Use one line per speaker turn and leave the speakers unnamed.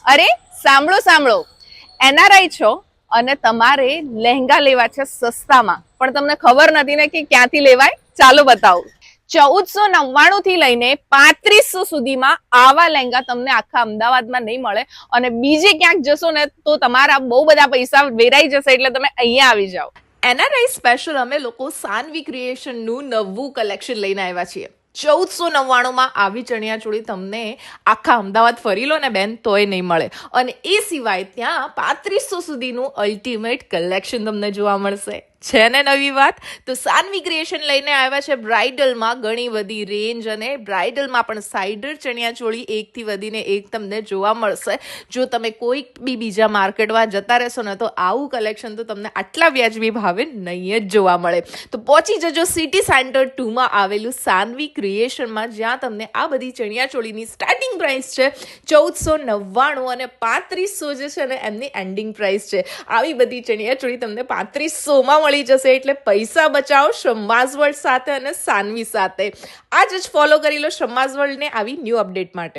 અરે સાંભળો સાંભળો, એનઆરઆઈ છો અને તમારે લહેંગા લેવા છે સસ્તામાં, પણ તમને ખબર નથી ને કે ક્યાંથી લેવાય. ચાલો બતાવું. 1499 થી લઈને 3500 સુધીમાં આવા લહેંગા તમને આખા અમદાવાદમાં નહીં મળે, અને બીજે ક્યાંક જશો ને તો તમારા બહુ બધા પૈસા વેરાઈ જશે, એટલે તમે અહીંયા આવી જાઓ.
એનઆરઆઈ સ્પેશિયલ અમે લોકો સાનવી ક્રિએશનનું નવું કલેક્શન લઈને આવ્યા છીએ. 1499માં આવી ચણિયાચોળી તમને આખા અમદાવાદ ફરી લો ને બેન તોય નહીં મળે, અને એ સિવાય ત્યાં 3500 સુધીનું અલ્ટિમેટ કલેક્શન તમને જોવા મળશે. છે ને નવી વાત? તો સાનવી ક્રિએશન લઈને આવ્યા છે બ્રાઇડલમાં ઘણી બધી રેન્જ, અને બ્રાઇડલમાં પણ સાઇડર ચણિયાચોળી એકથી વધીને એક તમને જોવા મળશે. જો તમે કોઈ બી બીજા માર્કેટમાં જતા રહેશો ને તો આવું કલેક્શન તો તમને આટલા વ્યાજબી ભાવે નહીં જ જોવા મળે. તો પહોંચી જજો સિટી સેન્ટર 2માં આવેલું સાનવી ક્રિએશનમાં, જ્યાં તમને આ બધી ચણિયાચોળીની સ્ટાર્ટિંગ પ્રાઇસ છે 1499, અને 3500 જે છે ને એમની એન્ડિંગ પ્રાઇસ છે. આવી બધી ચણિયાચોળી તમને 3500માં મળી જશે. એટલે પૈસા બચાવો શમ્માઝ વર્લ્ડ સાથે અને સાનવી સાથે. આજ જ ફોલો કરી લો શમ્માઝ વર્લ્ડને આવી ન્યૂ અપડેટ માટે.